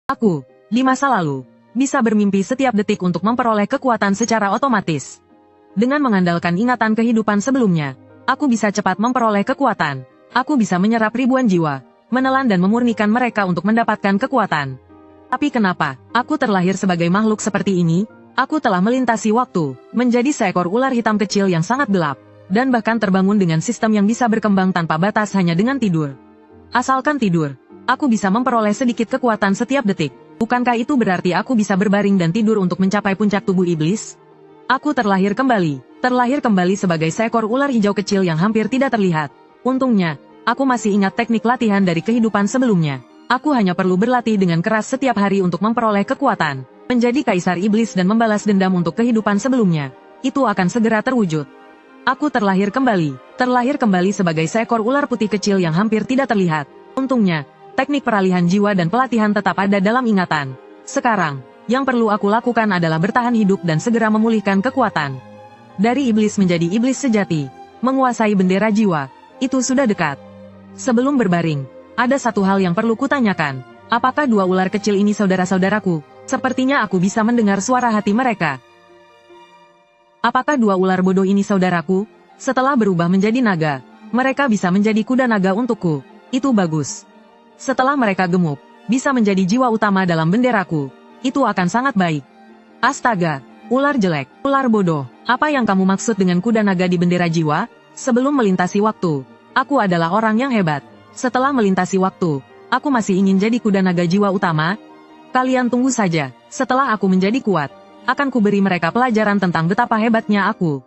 Aku, di masa lalu, bisa bermimpi setiap detik untuk memperoleh kekuatan secara otomatis. Dengan mengandalkan ingatan kehidupan sebelumnya, aku bisa cepat memperoleh kekuatan. Aku bisa menyerap ribuan jiwa, menelan dan memurnikan mereka untuk mendapatkan kekuatan. Tapi kenapa aku terlahir sebagai makhluk seperti ini? Aku telah melintasi waktu, menjadi seekor ular hitam kecil yang sangat gelap, dan bahkan terbangun dengan sistem yang bisa berkembang tanpa batas hanya dengan tidur. Asalkan tidur, aku bisa memperoleh sedikit kekuatan setiap detik. Bukankah itu berarti aku bisa berbaring dan tidur untuk mencapai puncak tubuh iblis? Aku terlahir kembali sebagai seekor ular hijau kecil yang hampir tidak terlihat. Untungnya, aku masih ingat teknik latihan dari kehidupan sebelumnya. Aku hanya perlu berlatih dengan keras setiap hari untuk memperoleh kekuatan, menjadi kaisar iblis dan membalas dendam untuk kehidupan sebelumnya. Itu akan segera terwujud. Aku terlahir kembali sebagai seekor ular putih kecil yang hampir tidak terlihat. Untungnya, teknik peralihan jiwa dan pelatihan tetap ada dalam ingatan. Sekarang, yang perlu aku lakukan adalah bertahan hidup dan segera memulihkan kekuatan. Dari iblis menjadi iblis sejati, menguasai bendera jiwa, itu sudah dekat. Sebelum berbaring, ada satu hal yang perlu kutanyakan. Apakah dua ular kecil ini saudara-saudaraku? Sepertinya aku bisa mendengar suara hati mereka. Apakah dua ular bodoh ini saudaraku? Setelah berubah menjadi naga, mereka bisa menjadi kuda naga untukku. Itu bagus. Setelah mereka gemuk, bisa menjadi jiwa utama dalam benderaku. Itu akan sangat baik. Astaga, ular jelek, ular bodoh. Apa yang kamu maksud dengan kuda naga di bendera jiwa? Sebelum melintasi waktu, aku adalah orang yang hebat. Setelah melintasi waktu, aku masih ingin jadi kuda naga jiwa utama. Kalian tunggu saja, setelah aku menjadi kuat, akan kuberi mereka pelajaran tentang betapa hebatnya aku.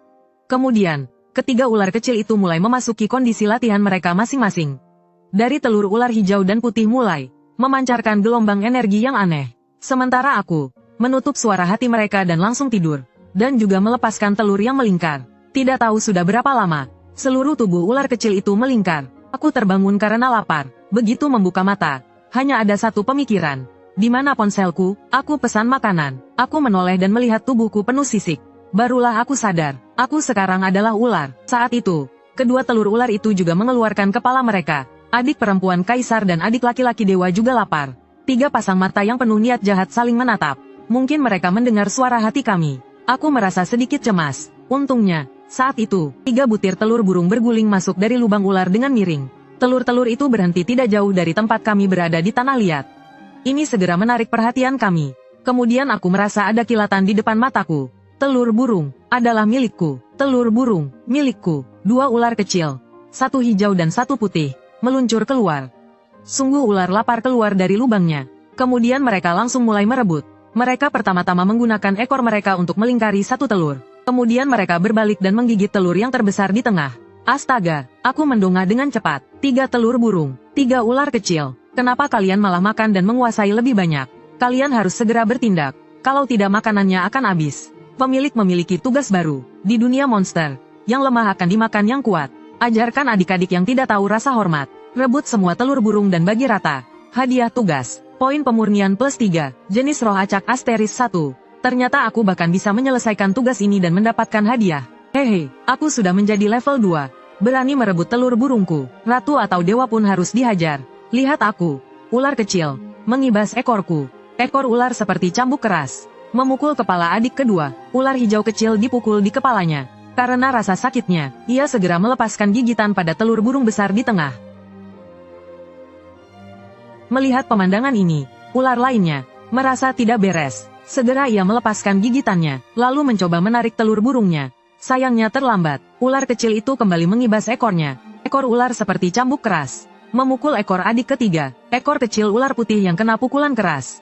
Kemudian, ketiga ular kecil itu mulai memasuki kondisi latihan mereka masing-masing. Dari telur ular hijau dan putih mulai memancarkan gelombang energi yang aneh. Sementara aku menutup suara hati mereka dan langsung tidur, dan juga melepaskan telur yang melingkar. Tidak tahu sudah berapa lama, seluruh tubuh ular kecil itu melingkar. Aku terbangun karena lapar. Begitu membuka mata, hanya ada satu pemikiran. Di mana ponselku? Aku pesan makanan. Aku menoleh dan melihat tubuhku penuh sisik. Barulah aku sadar, aku sekarang adalah ular. Saat itu, kedua telur ular itu juga mengeluarkan kepala mereka. Adik perempuan kaisar dan adik laki-laki dewa juga lapar. Tiga pasang mata yang penuh niat jahat saling menatap. Mungkin mereka mendengar suara hati kami. Aku merasa sedikit cemas. Untungnya, saat itu, 3 butir telur burung berguling masuk dari lubang ular dengan miring. Telur-telur itu berhenti tidak jauh dari tempat kami berada di tanah liat. Ini segera menarik perhatian kami. Kemudian aku merasa ada kilatan di depan mataku. Telur burung adalah milikku. Telur burung milikku. 2 ular kecil, satu hijau dan satu putih, meluncur keluar. Sungguh ular lapar keluar dari lubangnya. Kemudian mereka langsung mulai merebut. Mereka pertama-tama menggunakan ekor mereka untuk melingkari satu telur. Kemudian mereka berbalik dan menggigit telur yang terbesar di tengah. Astaga, aku mendongak dengan cepat. 3 telur burung, 3 ular kecil. Kenapa kalian malah makan dan menguasai lebih banyak? Kalian harus segera bertindak. Kalau tidak makanannya akan habis. Pemilik memiliki tugas baru. Di dunia monster, yang lemah akan dimakan yang kuat. Ajarkan adik-adik yang tidak tahu rasa hormat. Rebut semua telur burung dan bagi rata. Hadiah tugas. Poin pemurnian plus 3. Jenis roh acak asteris 1. Ternyata aku bahkan bisa menyelesaikan tugas ini dan mendapatkan hadiah. Hehe, aku sudah menjadi level 2. Berani merebut telur burungku. Ratu atau dewa pun harus dihajar. Lihat aku, ular kecil, mengibas ekorku. Ekor ular seperti cambuk keras. Memukul kepala adik kedua, ular hijau kecil dipukul di kepalanya. Karena rasa sakitnya, ia segera melepaskan gigitan pada telur burung besar di tengah. Melihat pemandangan ini, ular lainnya merasa tidak beres. Segera ia melepaskan gigitannya, lalu mencoba menarik telur burungnya. Sayangnya terlambat, ular kecil itu kembali mengibas ekornya. Ekor ular seperti cambuk keras, memukul ekor adik ketiga, ekor kecil ular putih yang kena pukulan keras.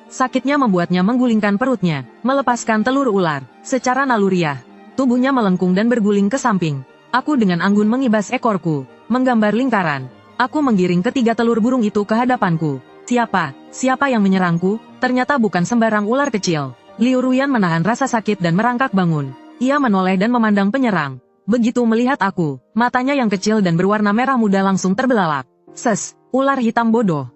Sakitnya membuatnya menggulingkan perutnya, melepaskan telur ular. Secara naluriah, tubuhnya melengkung dan berguling ke samping. Aku dengan anggun mengibas ekorku, menggambar lingkaran. Aku menggiring ketiga telur burung itu ke hadapanku. Siapa yang menyerangku? Ternyata bukan sembarang ular kecil. Liu Ruyan menahan rasa sakit dan merangkak bangun. Ia menoleh dan memandang penyerang. Begitu melihat aku, matanya yang kecil dan berwarna merah muda langsung terbelalak. Ular hitam bodoh.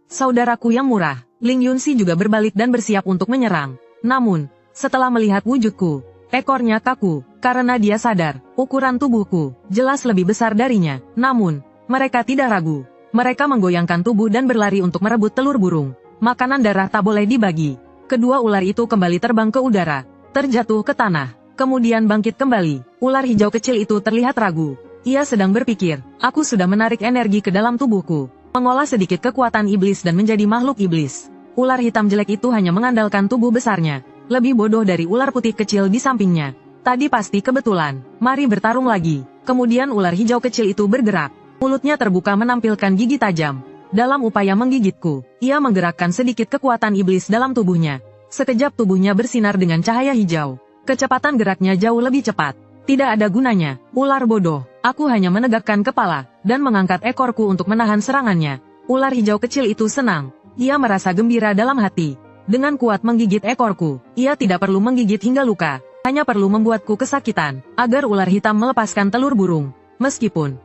Saudaraku yang murah. Ling Yunxi juga berbalik dan bersiap untuk menyerang. Namun, setelah melihat wujudku, ekornya kaku, karena dia sadar, ukuran tubuhku jelas lebih besar darinya. Namun, mereka tidak ragu. Mereka menggoyangkan tubuh dan berlari untuk merebut telur burung. Makanan darah tak boleh dibagi. Kedua ular itu kembali terbang ke udara, terjatuh ke tanah, kemudian bangkit kembali. Ular hijau kecil itu terlihat ragu. Ia sedang berpikir, aku sudah menarik energi ke dalam tubuhku, mengolah sedikit kekuatan iblis dan menjadi makhluk iblis. Ular hitam jelek itu hanya mengandalkan tubuh besarnya, lebih bodoh dari ular putih kecil di sampingnya. Tadi pasti kebetulan, mari bertarung lagi. Kemudian ular hijau kecil itu bergerak, mulutnya terbuka menampilkan gigi tajam. Dalam upaya menggigitku, ia menggerakkan sedikit kekuatan iblis dalam tubuhnya. Sekejap tubuhnya bersinar dengan cahaya hijau. Kecepatan geraknya jauh lebih cepat. Tidak ada gunanya, ular bodoh. Aku hanya menegakkan kepala, dan mengangkat ekorku untuk menahan serangannya. Ular hijau kecil itu senang. Ia merasa gembira dalam hati. Dengan kuat menggigit ekorku, ia tidak perlu menggigit hingga luka. Hanya perlu membuatku kesakitan, agar ular hitam melepaskan telur burung. Meskipun,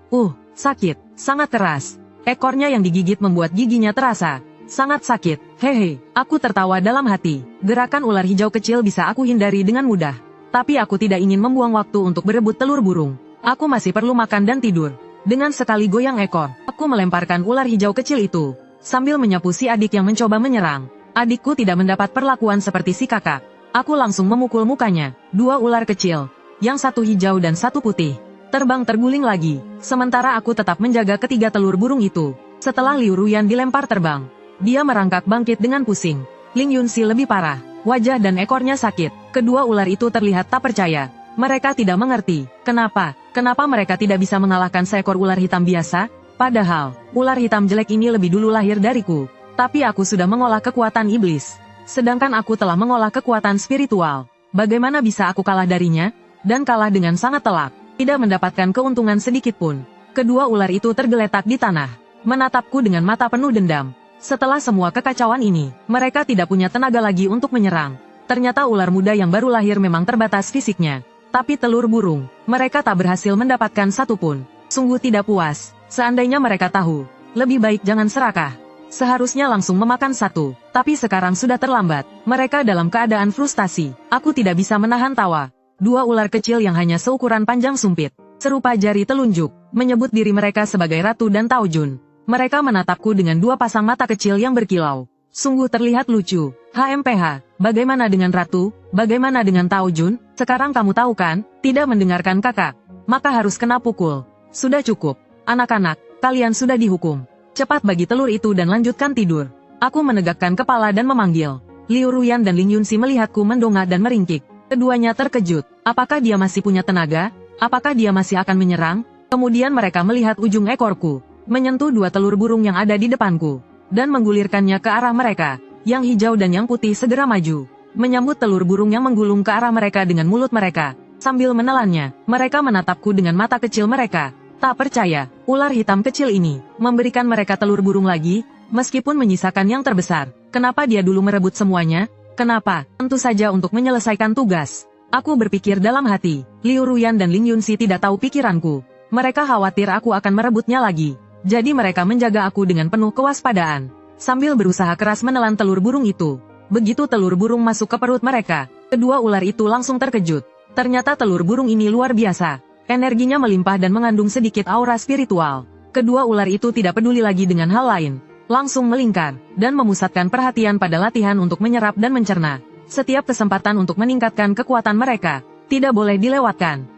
sakit, sangat keras. Ekornya yang digigit membuat giginya terasa sangat sakit. Hehe, aku tertawa dalam hati. Gerakan ular hijau kecil bisa aku hindari dengan mudah. Tapi aku tidak ingin membuang waktu untuk berebut telur burung. Aku masih perlu makan dan tidur. Dengan sekali goyang ekor, aku melemparkan ular hijau kecil itu, sambil menyapu si adik yang mencoba menyerang. Adikku tidak mendapat perlakuan seperti si kakak. Aku langsung memukul mukanya. Dua ular kecil, yang satu hijau dan satu putih, terbang terguling lagi. Sementara aku tetap menjaga ketiga telur burung itu. Setelah Liu Ruyan dilempar terbang, dia merangkak bangkit dengan pusing. Ling Yunxi lebih parah. Wajah dan ekornya sakit. Kedua ular itu terlihat tak percaya. Mereka tidak mengerti, kenapa mereka tidak bisa mengalahkan seekor ular hitam biasa? Padahal, ular hitam jelek ini lebih dulu lahir dariku. Tapi aku sudah mengolah kekuatan iblis. Sedangkan aku telah mengolah kekuatan spiritual. Bagaimana bisa aku kalah darinya? Dan kalah dengan sangat telak. Tidak mendapatkan keuntungan sedikit pun. Kedua ular itu tergeletak di tanah, menatapku dengan mata penuh dendam. Setelah semua kekacauan ini, mereka tidak punya tenaga lagi untuk menyerang. Ternyata ular muda yang baru lahir memang terbatas fisiknya. Tapi telur burung, mereka tak berhasil mendapatkan satu pun. Sungguh tidak puas. Seandainya mereka tahu, lebih baik jangan serakah. Seharusnya langsung memakan satu, tapi sekarang sudah terlambat. Mereka dalam keadaan frustasi. Aku tidak bisa menahan tawa. Dua ular kecil yang hanya seukuran panjang sumpit, serupa jari telunjuk, menyebut diri mereka sebagai Ratu dan Taojun. Mereka menatapku dengan dua pasang mata kecil yang berkilau. Sungguh terlihat lucu. HMPH, bagaimana dengan Ratu? Bagaimana dengan Taojun? Sekarang kamu tahu kan, tidak mendengarkan kakak, maka harus kena pukul. Sudah cukup. Anak-anak, kalian sudah dihukum. Cepat bagi telur itu dan lanjutkan tidur. Aku menegakkan kepala dan memanggil. Liu Ruyan dan Ling Yunxi melihatku mendongak dan meringkik. Keduanya terkejut. Apakah dia masih punya tenaga? Apakah dia masih akan menyerang? Kemudian mereka melihat ujung ekorku menyentuh dua telur burung yang ada di depanku, dan menggulirkannya ke arah mereka. Yang hijau dan yang putih segera maju, menyambut telur burung yang menggulung ke arah mereka dengan mulut mereka. Sambil menelannya, mereka menatapku dengan mata kecil mereka. Tak percaya, ular hitam kecil ini memberikan mereka telur burung lagi, meskipun menyisakan yang terbesar. Kenapa dia dulu merebut semuanya? Kenapa? Tentu saja untuk menyelesaikan tugas. Aku berpikir dalam hati, Liu Ruyan dan Ling Yunxi tidak tahu pikiranku. Mereka khawatir aku akan merebutnya lagi. Jadi mereka menjaga aku dengan penuh kewaspadaan, sambil berusaha keras menelan telur burung itu. Begitu telur burung masuk ke perut mereka, kedua ular itu langsung terkejut. Ternyata telur burung ini luar biasa. Energinya melimpah dan mengandung sedikit aura spiritual. Kedua ular itu tidak peduli lagi dengan hal lain. Langsung melingkar, dan memusatkan perhatian pada latihan untuk menyerap dan mencerna. Setiap kesempatan untuk meningkatkan kekuatan mereka tidak boleh dilewatkan.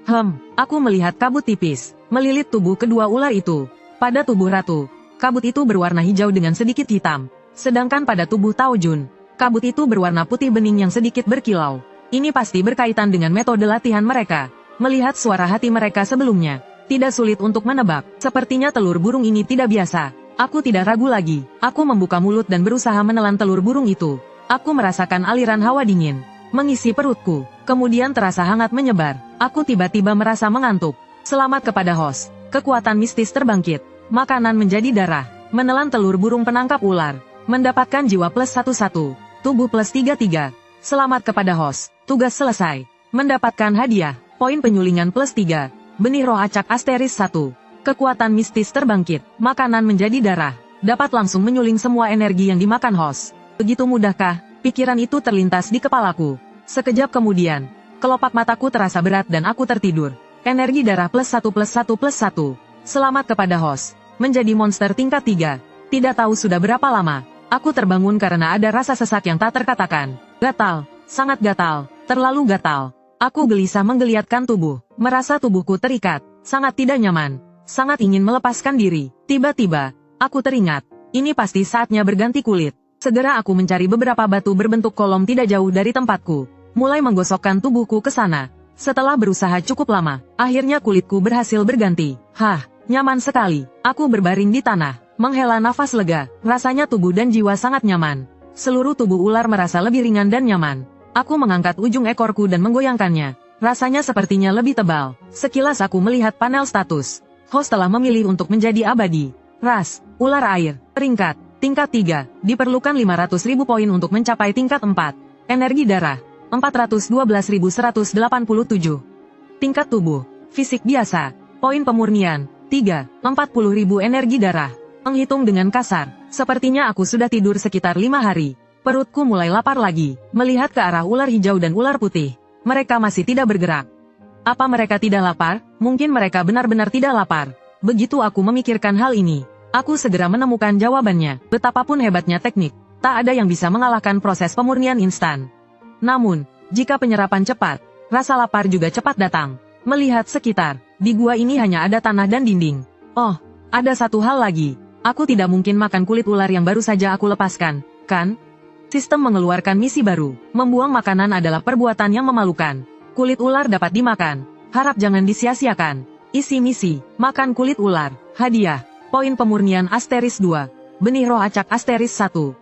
Aku melihat kabut tipis melilit tubuh kedua ular itu. Pada tubuh Ratu, kabut itu berwarna hijau dengan sedikit hitam. Sedangkan pada tubuh Taojun, kabut itu berwarna putih bening yang sedikit berkilau. Ini pasti berkaitan dengan metode latihan mereka. Melihat suara hati mereka sebelumnya, tidak sulit untuk menebak. Sepertinya telur burung ini tidak biasa. Aku tidak ragu lagi. Aku membuka mulut dan berusaha menelan telur burung itu. Aku merasakan aliran hawa dingin mengisi perutku. Kemudian terasa hangat menyebar. Aku tiba-tiba merasa mengantuk. Selamat kepada host. Kekuatan mistis terbangkit. Makanan menjadi darah. Menelan telur burung penangkap ular. Mendapatkan jiwa plus 11. Tubuh plus 33. Selamat kepada host. Tugas selesai. Mendapatkan hadiah. Poin penyulingan plus 3. Benih roh acak asteris 1. Kekuatan mistis terbangkit. Makanan menjadi darah. Dapat langsung menyuling semua energi yang dimakan host. Begitu mudahkah? Pikiran itu terlintas di kepalaku. Sekejap kemudian, kelopak mataku terasa berat dan aku tertidur. Energi darah plus 1 plus 1 plus 1. Selamat kepada host. Menjadi monster tingkat 3. Tidak tahu sudah berapa lama. Aku terbangun karena ada rasa sesak yang tak terkatakan. Gatal, sangat gatal, terlalu gatal. Aku gelisah menggeliatkan tubuh, merasa tubuhku terikat, sangat tidak nyaman, sangat ingin melepaskan diri. Tiba-tiba, aku teringat, ini pasti saatnya berganti kulit. Segera aku mencari beberapa batu berbentuk kolom tidak jauh dari tempatku, mulai menggosokkan tubuhku ke sana. Setelah berusaha cukup lama, akhirnya kulitku berhasil berganti. Hah, nyaman sekali. Aku berbaring di tanah, menghela nafas lega, rasanya tubuh dan jiwa sangat nyaman. Seluruh tubuh ular merasa lebih ringan dan nyaman. Aku mengangkat ujung ekorku dan menggoyangkannya. Rasanya sepertinya lebih tebal. Sekilas aku melihat panel status. Host telah memilih untuk menjadi abadi. Ras, ular air, peringkat, tingkat 3, diperlukan 500.000 poin untuk mencapai tingkat 4. Energi darah, 412.187. Tingkat tubuh, fisik biasa, poin pemurnian, 3, 40.000 energi darah. Menghitung dengan kasar, sepertinya aku sudah tidur sekitar 5 hari. Perutku mulai lapar lagi, melihat ke arah ular hijau dan ular putih. Mereka masih tidak bergerak. Apa mereka tidak lapar? Mungkin mereka benar-benar tidak lapar. Begitu aku memikirkan hal ini, aku segera menemukan jawabannya. Betapapun hebatnya teknik, tak ada yang bisa mengalahkan proses pemurnian instan. Namun, jika penyerapan cepat, rasa lapar juga cepat datang. Melihat sekitar, di gua ini hanya ada tanah dan dinding. Oh, ada satu hal lagi. Aku tidak mungkin makan kulit ular yang baru saja aku lepaskan, kan? Sistem mengeluarkan misi baru. Membuang makanan adalah perbuatan yang memalukan. Kulit ular dapat dimakan. Harap jangan disia-siakan. Isi misi, makan kulit ular. Hadiah, poin pemurnian asteris 2. Benih roh acak asteris 1.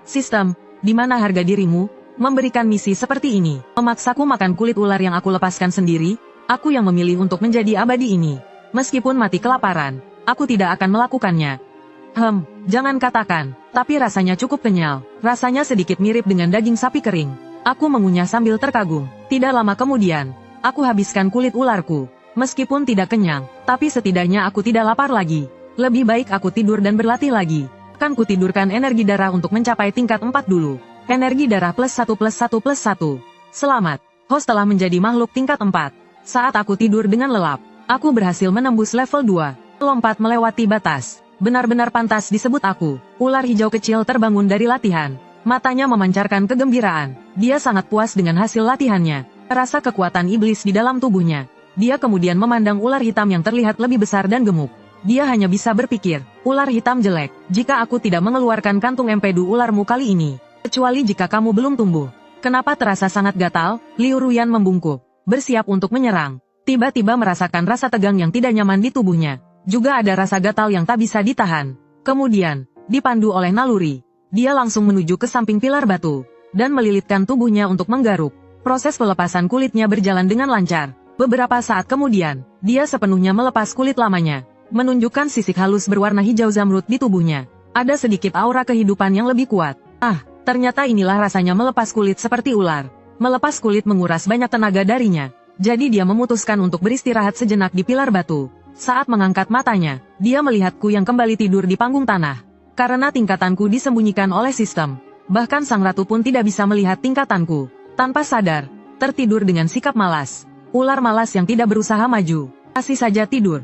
Sistem, di mana harga dirimu? Memberikan misi seperti ini, memaksaku makan kulit ular yang aku lepaskan sendiri. Aku yang memilih untuk menjadi abadi ini. Meskipun mati kelaparan, aku tidak akan melakukannya. Jangan katakan, tapi rasanya cukup kenyal. Rasanya sedikit mirip dengan daging sapi kering. Aku mengunyah sambil terkagum. Tidak lama kemudian, aku habiskan kulit ularku. Meskipun tidak kenyang, tapi setidaknya aku tidak lapar lagi. Lebih baik aku tidur dan berlatih lagi. Kan ku tidurkan energi darah untuk mencapai tingkat 4 dulu. Energi darah +1+1+1. Selamat, host telah menjadi makhluk tingkat 4. Saat aku tidur dengan lelap, aku berhasil menembus level 2. Lompat melewati batas. Benar-benar pantas disebut aku. Ular hijau kecil terbangun dari latihan. Matanya memancarkan kegembiraan. Dia sangat puas dengan hasil latihannya. Rasa kekuatan iblis di dalam tubuhnya. Dia kemudian memandang ular hitam yang terlihat lebih besar dan gemuk. Dia hanya bisa berpikir, ular hitam jelek, jika aku tidak mengeluarkan kantung empedu ularmu kali ini. Kecuali jika kamu belum tumbuh. Kenapa terasa sangat gatal? Liu Ruyan membungkuk, bersiap untuk menyerang. Tiba-tiba merasakan rasa tegang yang tidak nyaman di tubuhnya. Juga ada rasa gatal yang tak bisa ditahan. Kemudian, dipandu oleh naluri, dia langsung menuju ke samping pilar batu, dan melilitkan tubuhnya untuk menggaruk. Proses pelepasan kulitnya berjalan dengan lancar. Beberapa saat kemudian, dia sepenuhnya melepas kulit lamanya, menunjukkan sisik halus berwarna hijau zamrud di tubuhnya. Ada sedikit aura kehidupan yang lebih kuat. Ternyata inilah rasanya melepas kulit seperti ular. Melepas kulit menguras banyak tenaga darinya. Jadi dia memutuskan untuk beristirahat sejenak di pilar batu. Saat mengangkat matanya, dia melihatku yang kembali tidur di panggung tanah. Karena tingkatanku disembunyikan oleh sistem, bahkan sang ratu pun tidak bisa melihat tingkatanku. Tanpa sadar, tertidur dengan sikap malas. Ular malas yang tidak berusaha maju. Masih saja tidur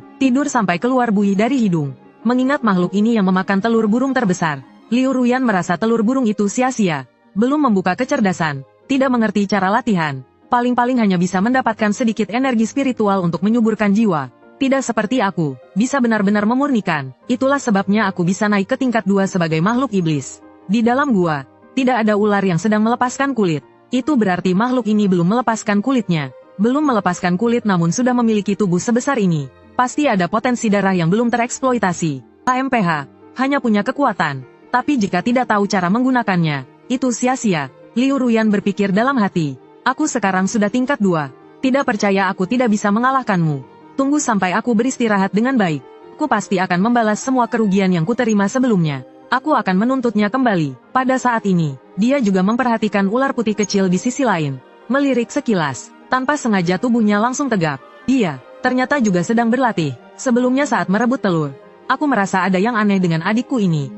sampai keluar buih dari hidung. Mengingat makhluk ini yang memakan telur burung terbesar, Liu Ruyan merasa telur burung itu sia-sia. Belum membuka kecerdasan, tidak mengerti cara latihan. Paling-paling hanya bisa mendapatkan sedikit energi spiritual untuk menyuburkan jiwa. Tidak seperti aku, bisa benar-benar memurnikan. Itulah sebabnya aku bisa naik ke tingkat 2 sebagai makhluk iblis. Di dalam gua, tidak ada ular yang sedang melepaskan kulit. Itu berarti makhluk ini belum melepaskan kulitnya. Belum melepaskan kulit namun sudah memiliki tubuh sebesar ini. Pasti ada potensi darah yang belum tereksploitasi. AMPH, hanya punya kekuatan. Tapi jika tidak tahu cara menggunakannya, itu sia-sia. Liu Ruyan berpikir dalam hati. Aku sekarang sudah tingkat 2. Tidak percaya aku tidak bisa mengalahkanmu. Tunggu sampai aku beristirahat dengan baik. Aku pasti akan membalas semua kerugian yang kuterima sebelumnya. Aku akan menuntutnya kembali. Pada saat ini, dia juga memperhatikan ular putih kecil di sisi lain. Melirik sekilas, tanpa sengaja tubuhnya langsung tegap. Dia, ternyata juga sedang berlatih. Sebelumnya saat merebut telur, aku merasa ada yang aneh dengan adikku ini.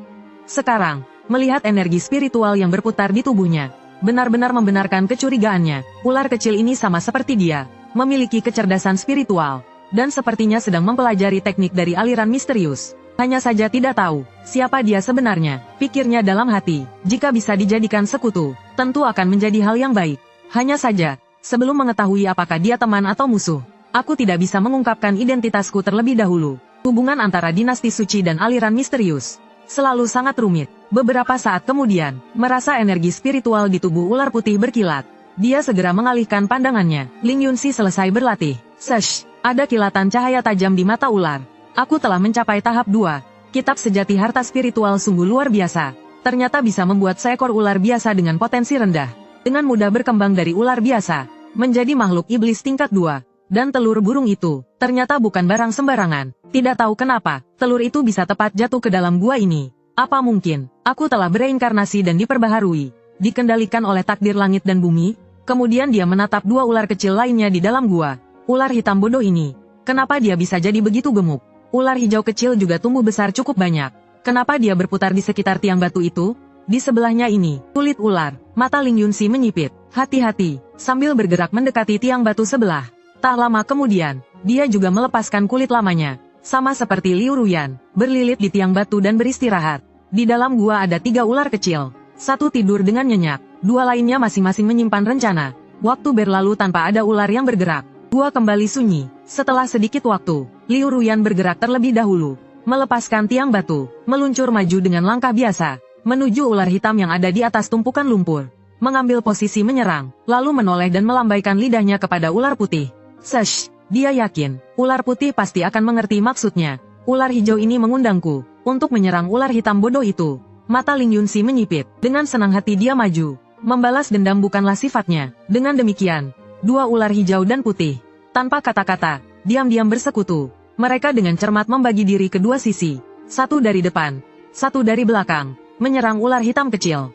Sekarang, melihat energi spiritual yang berputar di tubuhnya, benar-benar membenarkan kecurigaannya. Ular kecil ini sama seperti dia, memiliki kecerdasan spiritual, dan sepertinya sedang mempelajari teknik dari aliran misterius. Hanya saja tidak tahu siapa dia sebenarnya. Pikirnya dalam hati, jika bisa dijadikan sekutu, tentu akan menjadi hal yang baik. Hanya saja, sebelum mengetahui apakah dia teman atau musuh, aku tidak bisa mengungkapkan identitasku terlebih dahulu. Hubungan antara dinasti suci dan aliran misterius selalu sangat rumit. Beberapa saat kemudian, merasa energi spiritual di tubuh ular putih berkilat. Dia segera mengalihkan pandangannya. Ling Yunxi selesai berlatih. Sesh, ada kilatan cahaya tajam di mata ular. Aku telah mencapai tahap 2. Kitab sejati harta spiritual sungguh luar biasa. Ternyata bisa membuat seekor ular biasa dengan potensi rendah dengan mudah berkembang dari ular biasa menjadi makhluk iblis tingkat 2. Dan telur burung itu ternyata bukan barang sembarangan. Tidak tahu kenapa, telur itu bisa tepat jatuh ke dalam gua ini. Apa mungkin, aku telah bereinkarnasi dan diperbaharui, dikendalikan oleh takdir langit dan bumi? Kemudian dia menatap 2 ular kecil lainnya di dalam gua. Ular hitam bodoh ini, kenapa dia bisa jadi begitu gemuk? Ular hijau kecil juga tumbuh besar cukup banyak. Kenapa dia berputar di sekitar tiang batu itu? Di sebelahnya ini, kulit ular. Mata Ling Yunxi menyipit. Hati-hati, sambil bergerak mendekati tiang batu sebelah. Tak lama kemudian, dia juga melepaskan kulit lamanya. Sama seperti Liu Ruyan, berlilit di tiang batu dan beristirahat. Di dalam gua ada 3 ular kecil. 1 tidur dengan nyenyak, 2 lainnya masing-masing menyimpan rencana. Waktu berlalu tanpa ada ular yang bergerak. Gua kembali sunyi. Setelah sedikit waktu, Liu Ruyan bergerak terlebih dahulu, melepaskan tiang batu, meluncur maju dengan langkah biasa, menuju ular hitam yang ada di atas tumpukan lumpur. Mengambil posisi menyerang, lalu menoleh dan melambaikan lidahnya kepada ular putih. Sesh, dia yakin, ular putih pasti akan mengerti maksudnya. Ular hijau ini mengundangku untuk menyerang ular hitam bodoh itu. Mata Ling Yunxi menyipit, dengan senang hati dia maju. Membalas dendam bukanlah sifatnya. Dengan demikian, 2 ular hijau dan putih, tanpa kata-kata, diam-diam bersekutu. Mereka dengan cermat membagi diri ke 2 sisi. 1 dari depan, 1 dari belakang, menyerang ular hitam kecil.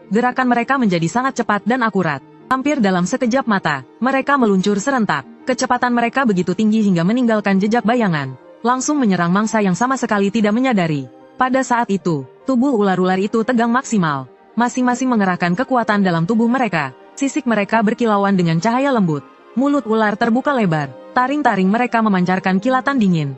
Gerakan mereka menjadi sangat cepat dan akurat. Hampir dalam sekejap mata, mereka meluncur serentak. Kecepatan mereka begitu tinggi hingga meninggalkan jejak bayangan. Langsung menyerang mangsa yang sama sekali tidak menyadari. Pada saat itu, tubuh ular-ular itu tegang maksimal. Masing-masing mengerahkan kekuatan dalam tubuh mereka. Sisik mereka berkilauan dengan cahaya lembut. Mulut ular terbuka lebar. Taring-taring mereka memancarkan kilatan dingin.